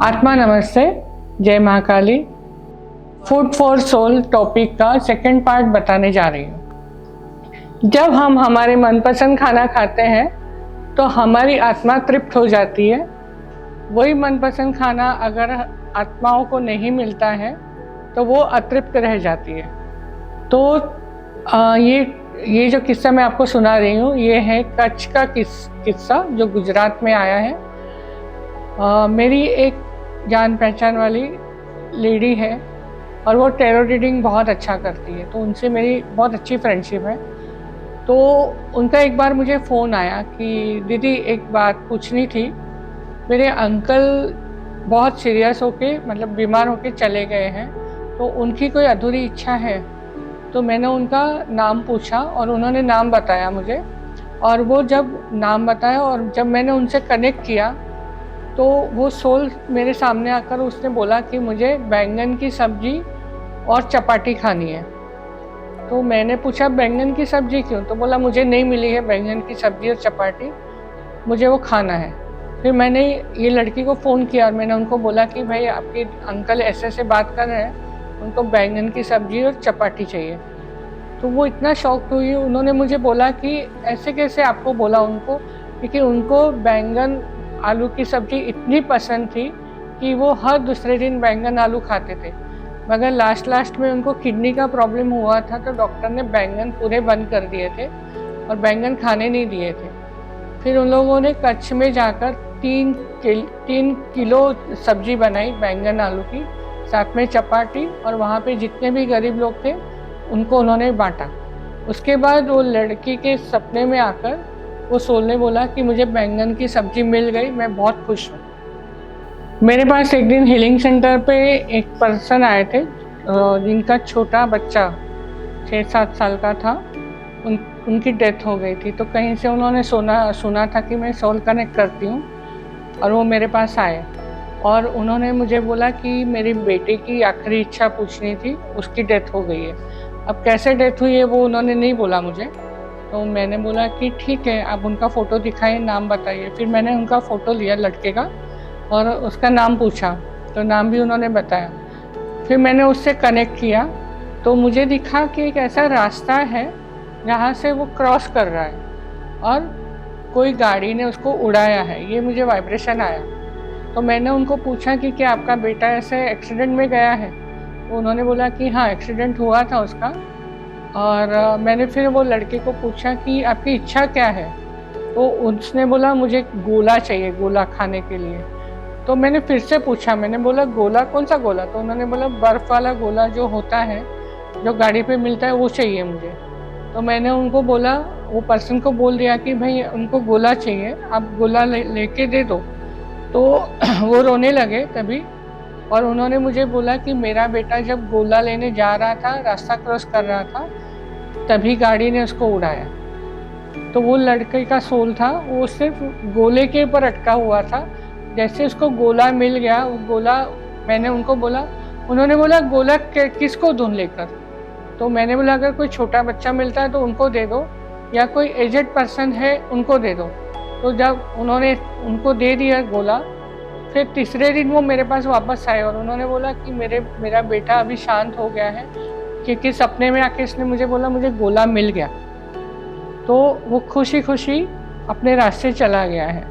आत्मा नमस्ते, जय Mahakali. Food for soul topic का सेकंड पार्ट बताने जा रही हूँ। जब हम हमारे मनपसंद खाना खाते हैं तो हमारी आत्मा तृप्त हो जाती है। वही मनपसंद खाना अगर आत्माओं को नहीं मिलता है तो वो अतृप्त रह जाती है। तो ये जो किस्सा मैं आपको सुना रही हूँ, ये है कच्छ का किस्सा जो गुजरात में आया है। मेरी एक जान पहचान वाली लेडी है और वो टैरो रीडिंग बहुत अच्छा करती है, तो उनसे मेरी बहुत अच्छी फ्रेंडशिप है। तो उनका एक बार मुझे फ़ोन आया कि दीदी एक बात पूछनी थी। मेरे अंकल बहुत सीरियस होके मतलब बीमार होके चले गए हैं, तो उनकी कोई अधूरी इच्छा है। तो मैंने उनका नाम पूछा और उन्होंने नाम बताया मुझे, और वो जब नाम बताया और जब मैंने उनसे कनेक्ट किया तो वो सोल मेरे सामने आकर उसने बोला कि मुझे बैंगन की सब्ज़ी और चपाती खानी है। तो मैंने पूछा बैंगन की सब्ज़ी क्यों? तो बोला मुझे नहीं मिली है बैंगन की सब्ज़ी और चपाती, मुझे वो खाना है। फिर मैंने ये लड़की को फ़ोन किया और मैंने उनको बोला कि भाई आपके अंकल ऐसे ऐसे बात कर रहे हैं, उनको बैंगन की सब्ज़ी और चपाती चाहिए। तो वो इतना शॉक्ड हुई, उन्होंने मुझे बोला कि ऐसे कैसे आपको बोला उनको, क्योंकि उनको बैंगन आलू की सब्ज़ी इतनी पसंद थी कि वो हर दूसरे दिन बैंगन आलू खाते थे। मगर लास्ट में उनको किडनी का प्रॉब्लम हुआ था, तो डॉक्टर ने बैंगन पूरे बंद कर दिए थे और बैंगन खाने नहीं दिए थे। फिर उन लोगों ने कच्छ में जाकर 3 किलो सब्ज़ी बनाई बैंगन आलू की, साथ में चपाती, और वहाँ पे जितने भी गरीब लोग थे उनको उन्होंने बांटा। उसके बाद वो लड़की के सपने में आकर वो सोल ने बोला कि मुझे बैंगन की सब्ज़ी मिल गई, मैं बहुत खुश हूँ। मेरे पास एक दिन हीलिंग सेंटर पे एक पर्सन आए थे जिनका छोटा बच्चा 6-7 साल का था। उनकी डेथ हो गई थी। तो कहीं से उन्होंने सुना था कि मैं सोल कनेक्ट करती हूँ, और वो मेरे पास आए और उन्होंने मुझे बोला कि मेरी बेटे की आखिरी इच्छा पूछनी थी, उसकी डेथ हो गई है। अब कैसे डेथ हुई है वो उन्होंने नहीं बोला मुझे। तो मैंने बोला कि ठीक है, आप उनका फ़ोटो दिखाइए, नाम बताइए। फिर मैंने उनका फ़ोटो लिया लड़के का और उसका नाम पूछा, तो नाम भी उन्होंने बताया। फिर मैंने उससे कनेक्ट किया तो मुझे दिखा कि एक ऐसा रास्ता है जहाँ से वो क्रॉस कर रहा है और कोई गाड़ी ने उसको उड़ाया है, ये मुझे वाइब्रेशन आया। तो मैंने उनको पूछा कि क्या आपका बेटा ऐसे एक्सीडेंट में गया है? तो उन्होंने बोला कि हाँ, एक्सीडेंट हुआ था उसका। और मैंने फिर वो लड़के को पूछा कि आपकी इच्छा क्या है? तो उसने बोला मुझे गोला चाहिए, गोला खाने के लिए। तो मैंने फिर से पूछा, मैंने बोला गोला कौन सा गोला? तो उन्होंने बोला बर्फ़ वाला गोला जो होता है, जो गाड़ी पे मिलता है, वो चाहिए मुझे। तो मैंने उनको बोला, वो पर्सन को बोल दिया कि भाई उनको गोला चाहिए, आप गोला लेके दे दो। तो वो रोने लगे तभी, और उन्होंने मुझे बोला कि मेरा बेटा जब गोला लेने जा रहा था, रास्ता क्रॉस कर रहा था, तभी गाड़ी ने उसको उड़ाया। तो वो लड़के का सोल था, वो सिर्फ गोले के ऊपर अटका हुआ था। जैसे उसको गोला मिल गया, वो गोला, मैंने उनको बोला, उन्होंने बोला गोला किसको दूं लेकर? तो मैंने बोला अगर कोई छोटा बच्चा मिलता है तो उनको दे दो, या कोई एजेड पर्सन है उनको दे दो। तो जब उन्होंने उनको दे दिया गोला, फिर तीसरे दिन वो मेरे पास वापस आए और उन्होंने बोला कि मेरा बेटा अभी शांत हो गया है, क्योंकि सपने में आके इसने मुझे बोला मुझे गोला मिल गया। तो वो खुशी अपने रास्ते चला गया है,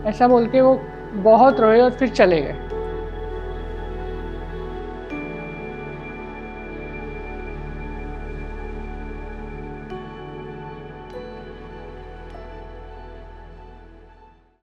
ऐसा बोल के वो बहुत रोए और फिर चले गए।